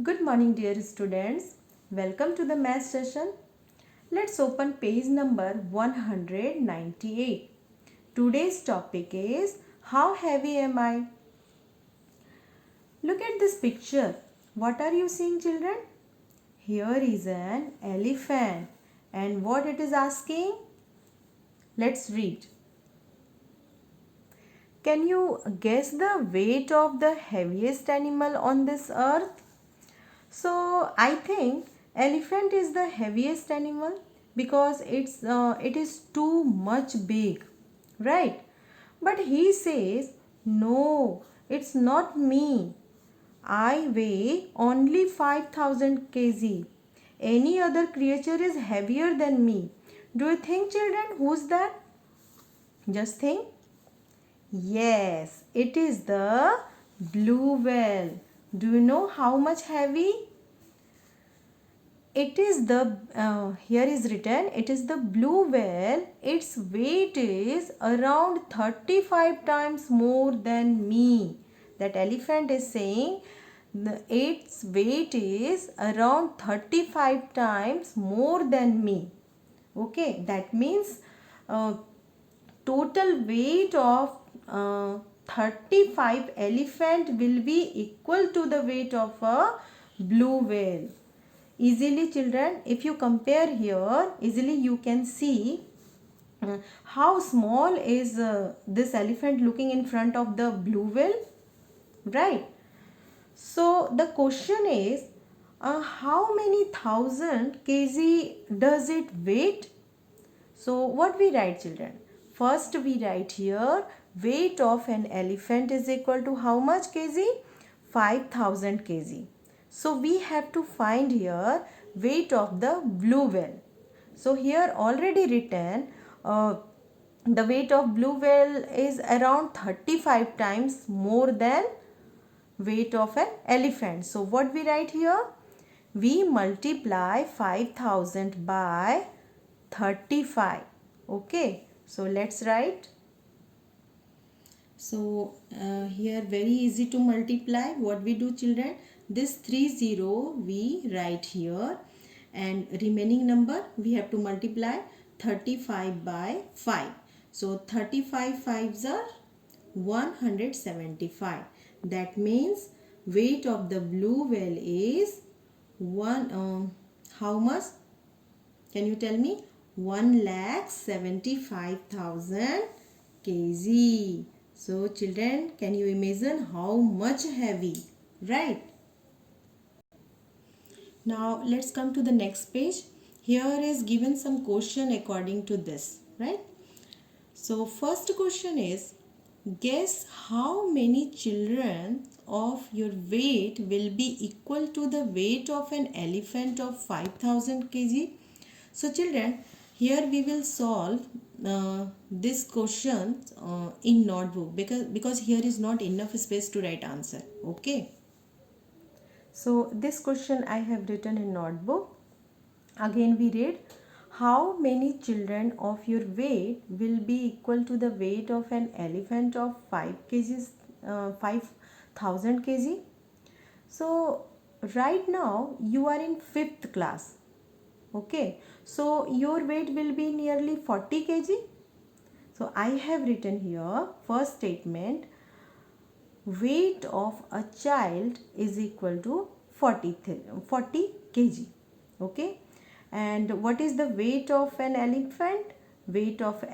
Good morning, dear students. Welcome to the math session. Let's open page number 198. Today's topic is How heavy am I? Look at this picture. What are you seeing, children? Here is an elephant. And what it is asking? Let's read. Can you guess the weight of the heaviest animal on this earth? So I think elephant is the heaviest animal because it is too much big, right? But he says, no, it's not me. I weigh only 5000 kg. Any other creature is heavier than me. Do you think, children, who's that? Just think. Yes, it is the blue whale. Do you know how much heavy? It is the here is written, it is the blue whale. Its weight is around 35 times more than me. That elephant is saying its weight is around 35 times more than me. Okay, that means total weight of 35 elephant will be equal to the weight of a blue whale. Easily, children, if you compare here, easily you can see how small is this elephant looking in front of the blue whale, right? So the question is, how many thousand kg does it weight? So what we write, children? First we write here, weight of an elephant is equal to how much kg? 5000 kg. So we have to find here weight of the blue whale. So here already written the weight of blue whale is around 35 times more than weight of an elephant. So what we write here? We multiply 5000 by 35. Okay, so let's write. So here very easy to multiply. What we do, children? This 30 we write here and remaining number we have to multiply 35 by 5. So 35 fives are 175. That means weight of the blue whale is how much? Can you tell me? 1,75,000 kg. So children, can you imagine how much heavy, right? Now let's come to the next page. Here is given some question according to this, right? So first question is, guess how many children of your weight will be equal to the weight of an elephant of 5000 kg? So children, here we will solve this question in notebook because here is not enough space to write answer. Okay. So this question I have written in notebook. Again we read, how many children of your weight will be equal to the weight of an elephant of 5 kgs, 5000 kg? So right now you are in 5th class. Okay, so your weight will be nearly 40 kg. So I have written here first statement, weight of a child is equal to 40 kg. Okay, and what is the weight of an elephant? Weight of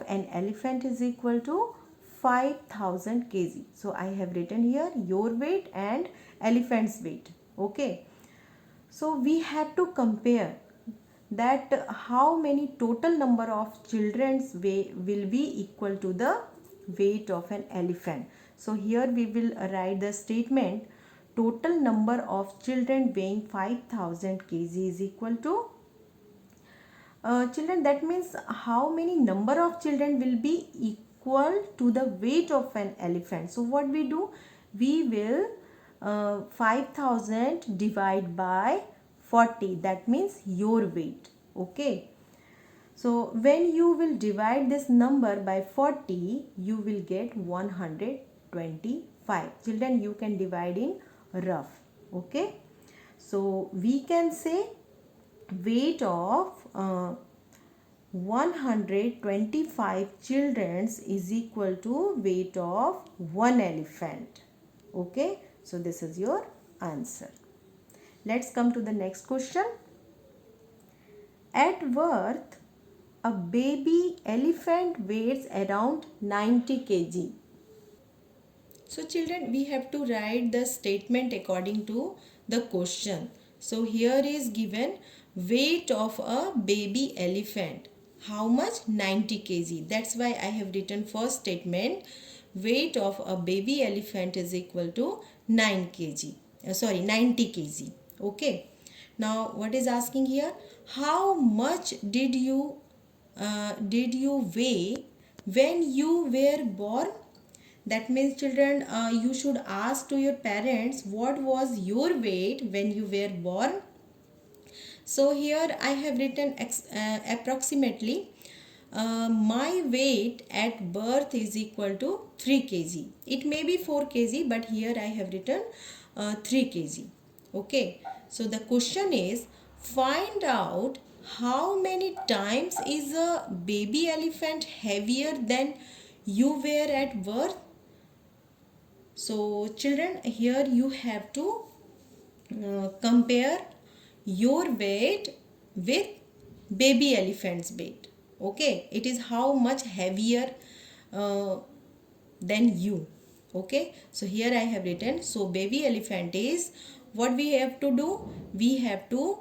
an elephant is equal to 5000 kg. So I have written here your weight and elephant's weight. Okay, so we have to compare that how many total number of children's weight will be equal to the weight of an elephant. So here we will write the statement, total number of children weighing 5000 kg is equal to children, that means how many number of children will be equal to the weight of an elephant. So what we do, we will 5000 divide by 40, that means your weight. Okay, so when you will divide this number by 40, you will get 125. Children, you can divide in rough. Okay, so we can say weight of 125 children is equal to weight of one elephant. Okay, so this is your answer. Let's come to the next question. At birth, a baby elephant weighs around 90 kg. So children, we have to write the statement according to the question. So here is given weight of a baby elephant. How much? 90 kg. That's why I have written first statement. Weight of a baby elephant is equal to 9 kg. 90 kg. Okay. Now what is asking here? How much did you weigh when you were born? That means children, you should ask to your parents what was your weight when you were born. So here I have written approximately my weight at birth is equal to 3 kg. It may be 4 kg, but here I have written 3 kg. Okay, so the question is, find out how many times is a baby elephant heavier than you were at birth. So children, here you have to compare your weight with baby elephant's weight. Okay, it is how much heavier uh, than you. Okay, so here I have written, so baby elephant is, what we have to do, we have to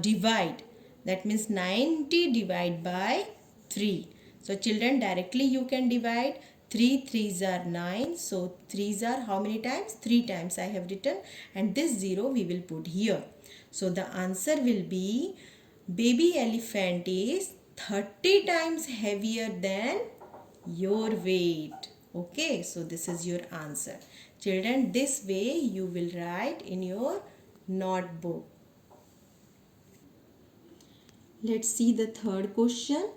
divide, that means 90 divided by 3. So children, directly you can divide. 3 3s are 9, so 3s are how many times? 3 times I have written, and this 0 we will put here. So the answer will be, baby elephant is 30 times heavier than your weight. Okay, so this is your answer. Children, this way you will write in your notebook. Let's see the third question.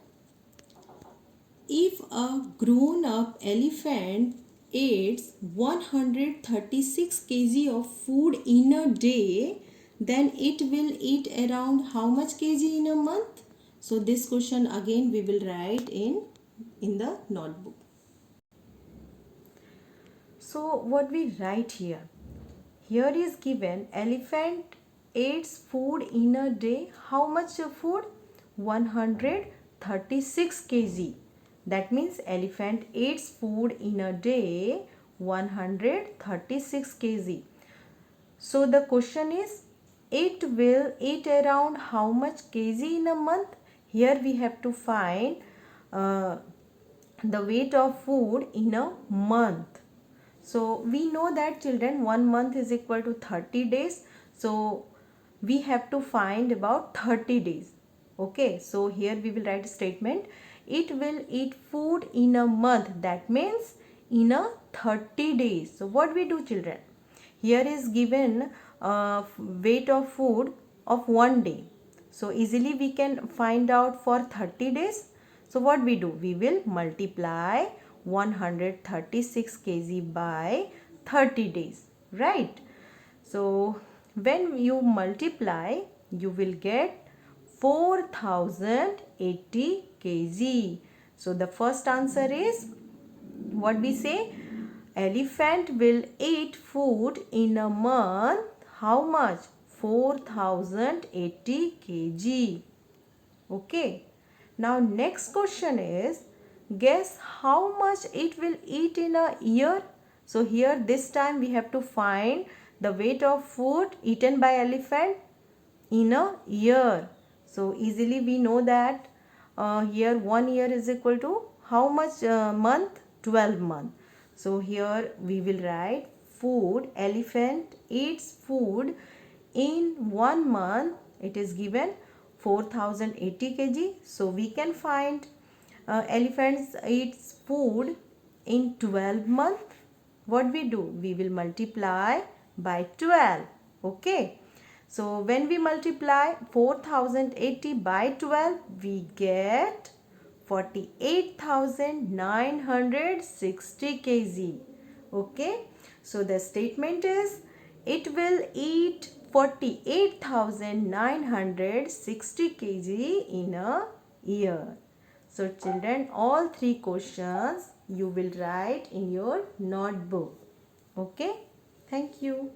If a grown up elephant eats 136 kg of food in a day, then it will eat around how much kg in a month? So this question again we will write in the notebook. So what we write here? Here is given elephant eats food in a day. How much food? 136 kg. That means elephant eats food in a day 136 kg. So the question is, it will eat around how much kg in a month? Here we have to find the weight of food in a month. So we know that children, 1 month is equal to 30 days. So we have to find about 30 days. Okay, so here we will write a statement. It will eat food in a month. That means in a 30 days. So what we do children? Here is given weight of food of 1 day. So easily we can find out for 30 days. So what we do? We will multiply 136 kg by 30 days. Right? So when you multiply, you will get 4080 kg. So the first answer is, what we say? Elephant will eat food in a month. How much? 4080 kg. Okay. Now next question is, guess how much it will eat in a year? So here this time we have to find the weight of food eaten by elephant in a year. So easily we know that here 1 year is equal to how much month? 12 month. So here we will write food, elephant eats food in 1 month. It is given 4080 kg. So we can find elephants eats food in 12 months. What we do? We will multiply by 12. Okay. So when we multiply 4080 by 12, we get 48,960 kg. Okay. So the statement is, it will eat 48,960 kg in a year. So children, all three questions you will write in your notebook. Okay, thank you.